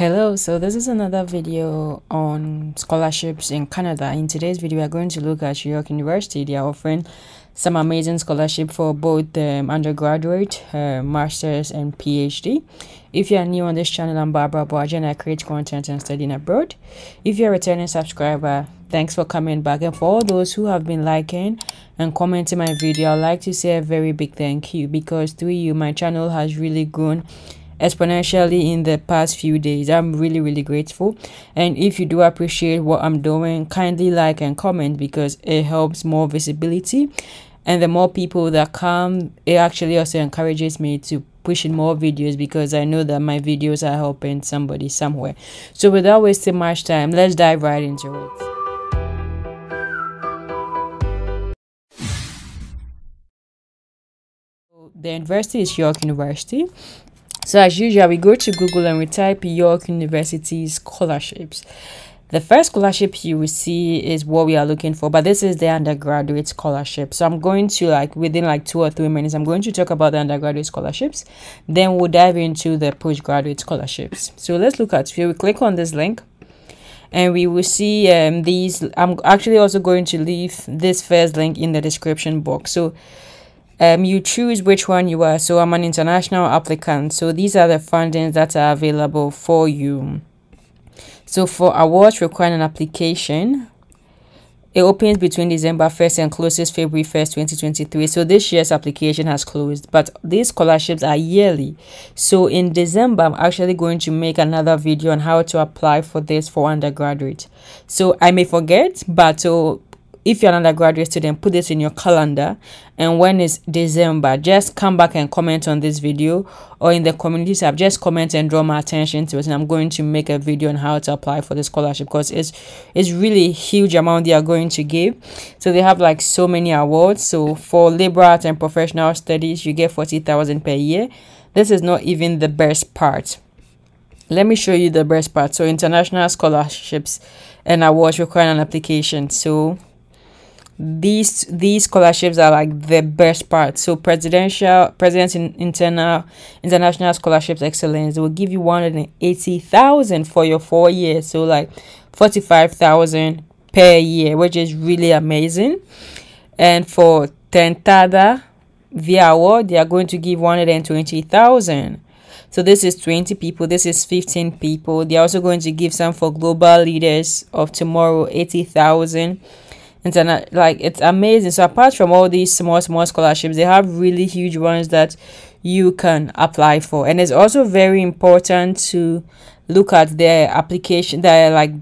Hello, so this is another video on scholarships in Canada. In today's video, we are going to look at York University. They are offering some amazing scholarship for both undergraduate, master's, and PhD. If you are new on this channel, I'm Aboagye and I create content and studying abroad. If you're a returning subscriber, thanks for coming back. And for all those who have been liking and commenting my video, I'd like to say a very big thank you, because through you, my channel has really grown exponentially in the past few days. I'm really grateful, and if you do appreciate what I'm doing, kindly like and comment, because it helps more visibility, and the more people that come, it actually also encourages me to push in more videos, because I know that my videos are helping somebody somewhere. So without wasting much time, let's dive right into it. The university is York University. So as usual, we go to Google and we type York University scholarships. The first scholarship you will see is what we are looking for, but this is the undergraduate scholarship. So I'm going to, within 2 or 3 minutes, I'm going to talk about the undergraduate scholarships. Then we'll dive into the postgraduate scholarships. So let's look at, we click on this link and we will see these. I'm actually also going to leave this first link in the description box. So you choose which one you are. So I'm an international applicant, so these are the fundings that are available for you. So for awards requiring an application, it opens between December 1st and closes February 1st, 2023. So this year's application has closed, but these scholarships are yearly. So in December, I'm actually going to make another video on how to apply for this for undergraduate. So I may forget, but if you're an undergraduate student, put this in your calendar, and when it's December, just come back and comment on this video, or in the community tab, just comment and draw my attention to it, and I'm going to make a video on how to apply for the scholarship, because it's really a huge amount they are going to give. So they have so many awards. So for liberal arts and professional studies, you get 40,000 per year. This is not even the best part. Let me show you the best part. So international scholarships and awards require an application. So these scholarships are the best part. So presidents in international scholarships excellence, they will give you 180,000 for your 4 years, so 45,000 per year, which is really amazing. And for tentada via award, they are going to give 120,000. So this is 20 people, this is 15 people. They are also going to give some for global leaders of tomorrow, 80,000. It's amazing. So apart from all these small scholarships, they have really huge ones that you can apply for. And it's also very important to look at their application, the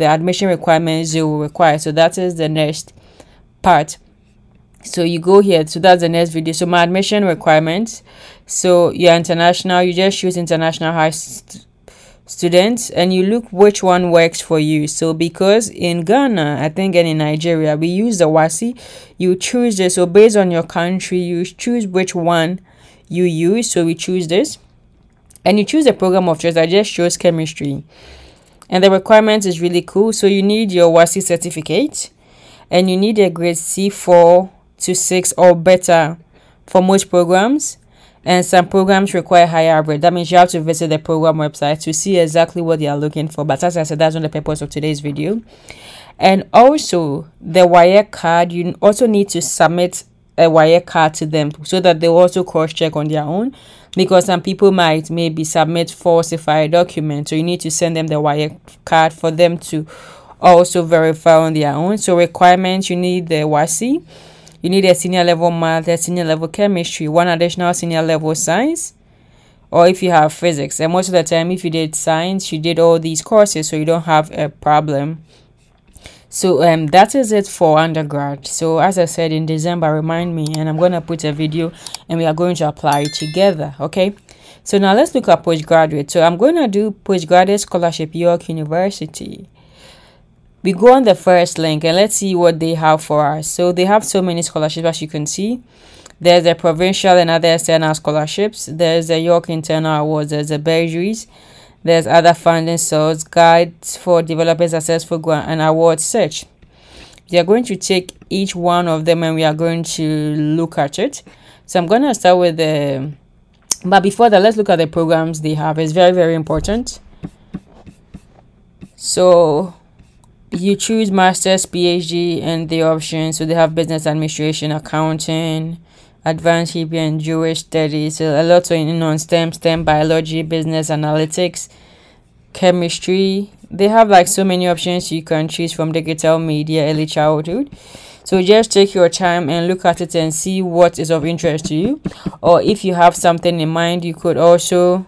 admission requirements you will require. So that is the next part. So you go here, so that's the next video. So my admission requirements, so you're international, you just choose international high students, and you look which one works for you. So because in Ghana, I think, and in Nigeria, we use the WASI, you choose this. So based on your country, you choose which one you use. So we choose this, and you choose a program of choice. I just chose chemistry, and the requirement is really cool. So you need your WASI certificate, and you need a grade C4 to 6 or better for most programs. And some programs require higher average. That means you have to visit the program website to see exactly what they are looking for. But as I said, that's not the purpose of today's video. And also, the wire card, you also need to submit a wire card to them, so that they also cross-check on their own. Because some people might maybe submit falsified documents. So you need to send them the wire card for them to also verify on their own. So requirements, you need the WASI. You need a senior level math, a senior level chemistry, 1 additional senior level science, or if you have physics. And most of the time, if you did science, you did all these courses, so you don't have a problem. So that is it for undergrad. So as I said, in December, remind me, and I'm going to put a video and we are going to apply it together. Okay, so now let's look at postgraduate. So I'm going to do postgraduate scholarship, York University. We go on the first link and let's see what they have for us. So they have so many scholarships, as you can see. There's the provincial and other external scholarships. There's the York internal awards. There's the bursaries. There's other funding source, guides for developing successful grant, and award search. We are going to take each one of them and we are going to look at it. So I'm going to start with the But before that, let's look at the programs they have. It's very important. So you choose master's, PhD, and the options. So they have business administration, accounting, advanced Hebrew and Jewish studies. So a lot on STEM, biology, business analytics, chemistry. They have like so many options you can choose from: digital media, early childhood. So just take your time and look at it and see what is of interest to you. Or if you have something in mind, you could also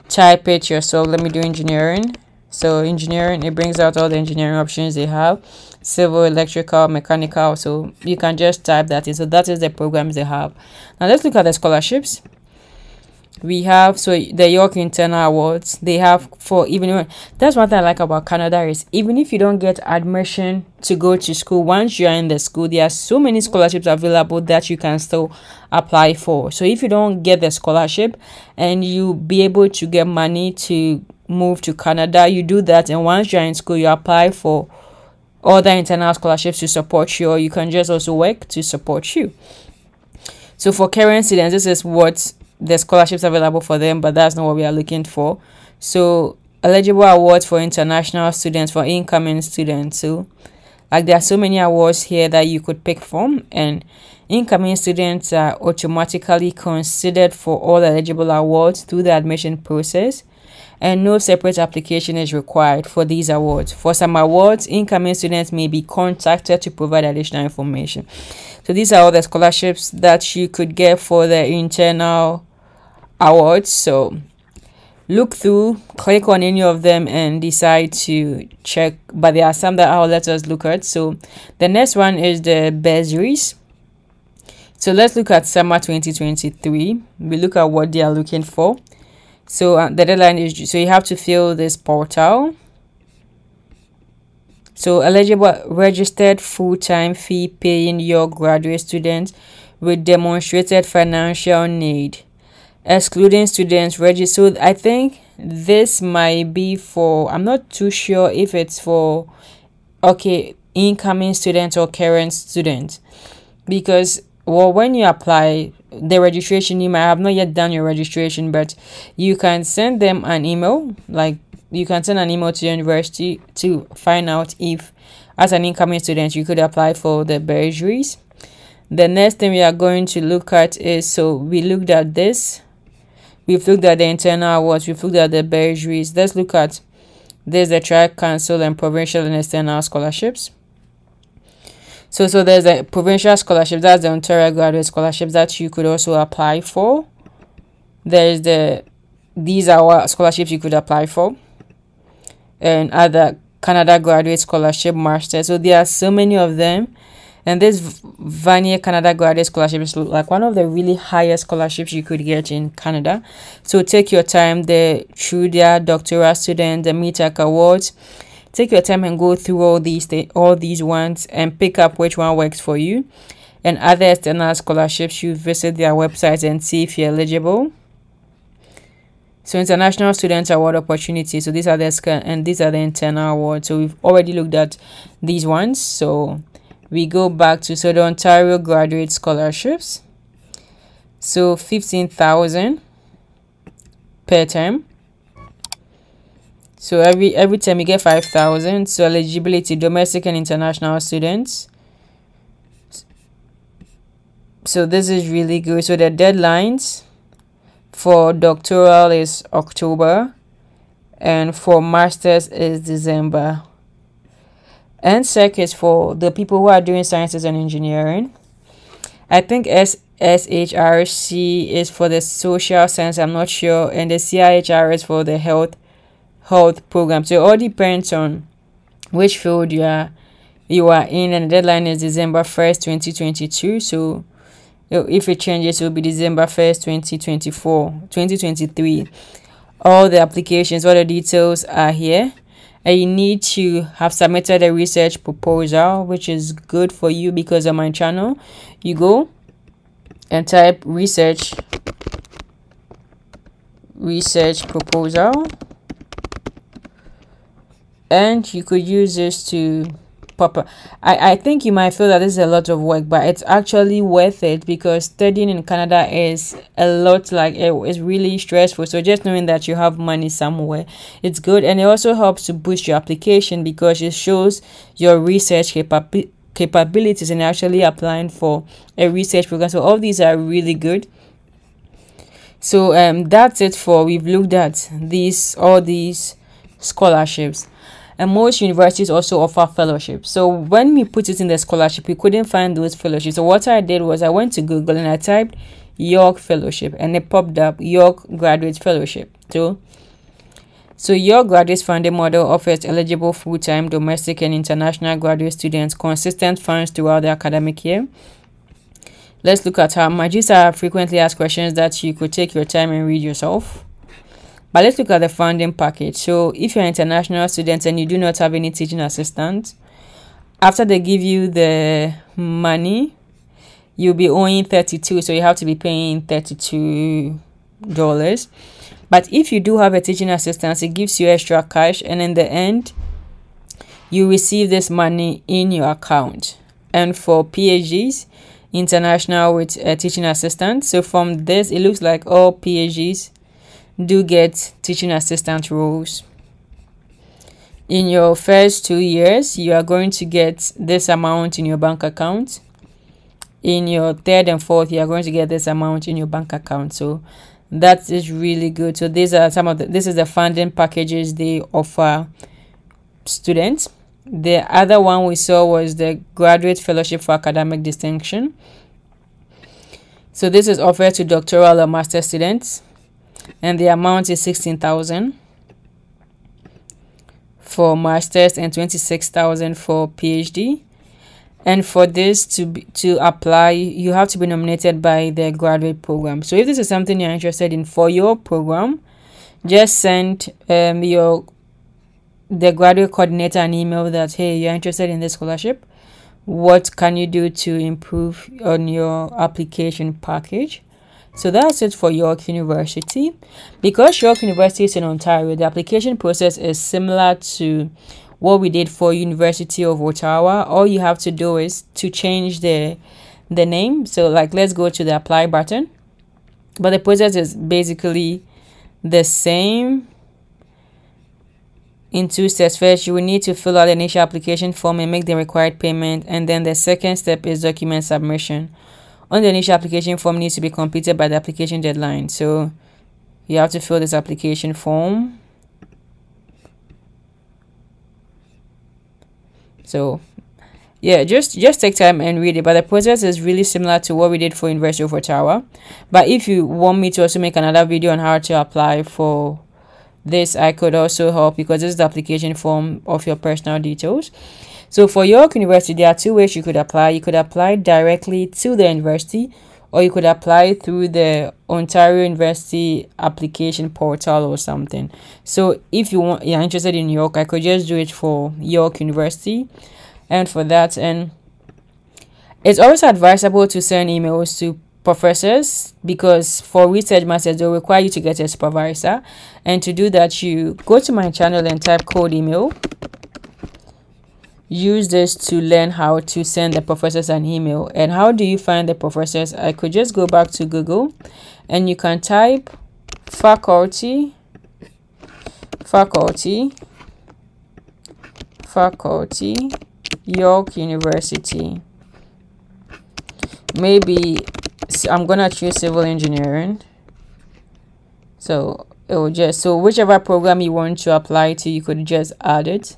type it yourself. Let me do engineering. So engineering, it brings out all the engineering options they have: civil, electrical, mechanical. So you can just type that in. So that is the programs they have. Now let's look at the scholarships. We have, so the York Internal Awards, they have for even, that's one thing I like about Canada is even if you don't get admission to go to school, once you are in the school, there are so many scholarships available that you can still apply for. So if you don't get the scholarship and you be able to get money to move to Canada, you do that, and once you're in school, you apply for other internal scholarships to support you, or you can just also work to support you. So for current students, this is what the scholarships available for them, but that's not what we are looking for. So eligible awards for international students, for incoming students. So like there are so many awards here that you could pick from, and incoming students are automatically considered for all eligible awards through the admission process, and no separate application is required for these awards. For some awards, incoming students may be contacted to provide additional information. So these are all the scholarships that you could get for the internal awards. So look through, click on any of them and decide to check, but there are some that I'll let us look at. So the next one is the bursaries. So let's look at summer 2023. We look at what they are looking for. So the deadline is, so you have to fill this portal. So eligible registered full-time fee-paying York graduate students with demonstrated financial need, excluding students registered. So I think this might be for, I'm not too sure if it's for, okay, incoming students or current students, because well, when you apply the registration, you might have not yet done your registration, but you can send them an email. Like you can send an email to your university to find out if as an incoming student you could apply for the bursaries. The next thing we are going to look at is, so we looked at this, we've looked at the internal awards, we've looked at the bursaries. Let's look at this, the track, council, and provincial and external scholarships. So there's a provincial scholarship, that's the Ontario Graduate Scholarships that you could also apply for. There's these are what scholarships you could apply for, and other Canada Graduate Scholarship, Master. So there are so many of them, and this Vanier Canada Graduate Scholarship is like one of the really highest scholarships you could get in Canada. So take your time there through their doctoral student, the METAC Awards. Take your time and go through all these ones and pick up which one works for you. And other external scholarships, you visit their website and see if you're eligible. So International Student Award Opportunity. So these are the internal awards. So we've already looked at these ones. So we go back to the Ontario Graduate Scholarships. So 15,000 per term. So every time you get 5,000. So eligibility, domestic and international students. So this is really good. So the deadlines for doctoral is October, and for masters is December. NSEC is for the people who are doing sciences and engineering. I think SHRC is for the social science, I'm not sure, and the CIHR is for the health program. So it all depends on which field you are in, and the deadline is December 1st 2022. So if it changes, it will be December 1st 2023. All the applications, all the details are here, and you need to have submitted a research proposal, which is good for you because on my channel you go and type research proposal, and you could use this to proper. I think you might feel that this is a lot of work, but it's actually worth it, because studying in Canada is a lot, like it's really stressful. So just knowing that you have money somewhere, it's good. And it also helps to boost your application, because it shows your research capabilities and actually applying for a research program. So all these are really good. So that's it for, we've looked at all these scholarships. And most universities also offer fellowships. So when we put it in the scholarship, we couldn't find those fellowships. So what I did was I went to Google and I typed York Fellowship, and it popped up York Graduate Fellowship. So York Graduate Funding Model offers eligible full-time domestic and international graduate students consistent funds throughout the academic year. Let's look at how much. These are frequently asked questions that you could take your time and read yourself. But let's look at the funding package. So if you're an international student and you do not have any teaching assistant, after they give you the money, you'll be owing $32. So you have to be paying $32. But if you do have a teaching assistant, it gives you extra cash. And in the end, you receive this money in your account. And for PhDs, international with a teaching assistant. So from this, it looks like all PhDs do get teaching assistant roles. In your first 2 years, you are going to get this amount in your bank account. In your third and fourth, you are going to get this amount in your bank account. So that is really good. So these are this is the funding packages they offer students. The other one we saw was the Graduate Fellowship for Academic Distinction. So this is offered to doctoral or master students, and the amount is $16,000 for masters and $26,000 for PhD. And for this to apply, you have to be nominated by the graduate program. So if this is something you're interested in for your program, just send the graduate coordinator an email that, hey, you're interested in this scholarship. What can you do to improve on your application package? So that's it for York University. Because York University is in Ontario, the application process is similar to what we did for University of Ottawa. All you have to do is to change the name. So like, let's go to the apply button. But the process is basically the same in 2 steps. First, you will need to fill out the initial application form and make the required payment. And then the second step is document submission. On the initial application form needs to be completed by the application deadline. So you have to fill this application form. So yeah, just take time and read it. But the process is really similar to what we did for University of Ottawa. But if you want me to also make another video on how to apply for this, I could also help, because this is the application form of your personal details. So for York University, there are 2 ways you could apply. You could apply directly to the university, or you could apply through the Ontario University application portal or something. So if you're interested in York, I could just do it for York University. And for that, and it's also advisable to send emails to professors, because for research masters, they'll require you to get a supervisor. And to do that, you go to my channel and type code email. Use this to learn how to send the professors an email. And how do you find the professors? I could just go back to Google and you can type faculty, York University. Maybe I'm gonna choose civil engineering. So it will just, so whichever program you want to apply to, you could just add it.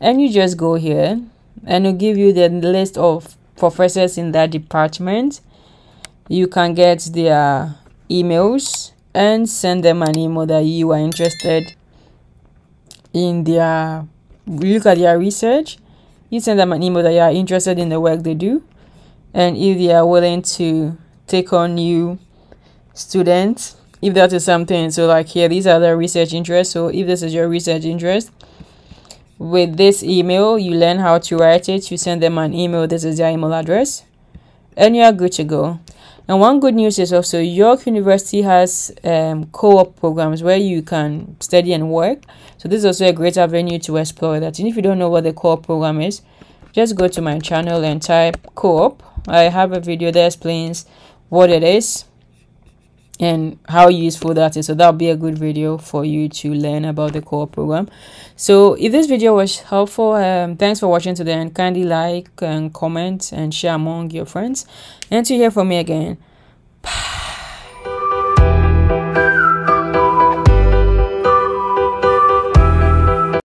And you just go here and it'll give you the list of professors in that department. You can get their emails and send them an email that you are interested in their, look at their research. You send them an email that you are interested in the work they do. And if they are willing to take on new students, if that is something. So like here, these are the research interests. So if this is your research interest, with this email, you learn how to write it. You send them an email. This is their email address, and you are good to go. And one good news is also York University has co-op programs where you can study and work. So this is also a great avenue to explore that. And if you don't know what the co-op program is, just go to my channel and type co-op. I have a video that explains what it is and how useful that is, so that'll be a good video for you to learn about the co-op program. So if this video was helpful, thanks for watching today, and kindly like and comment and share among your friends, and to hear from me again. Bye.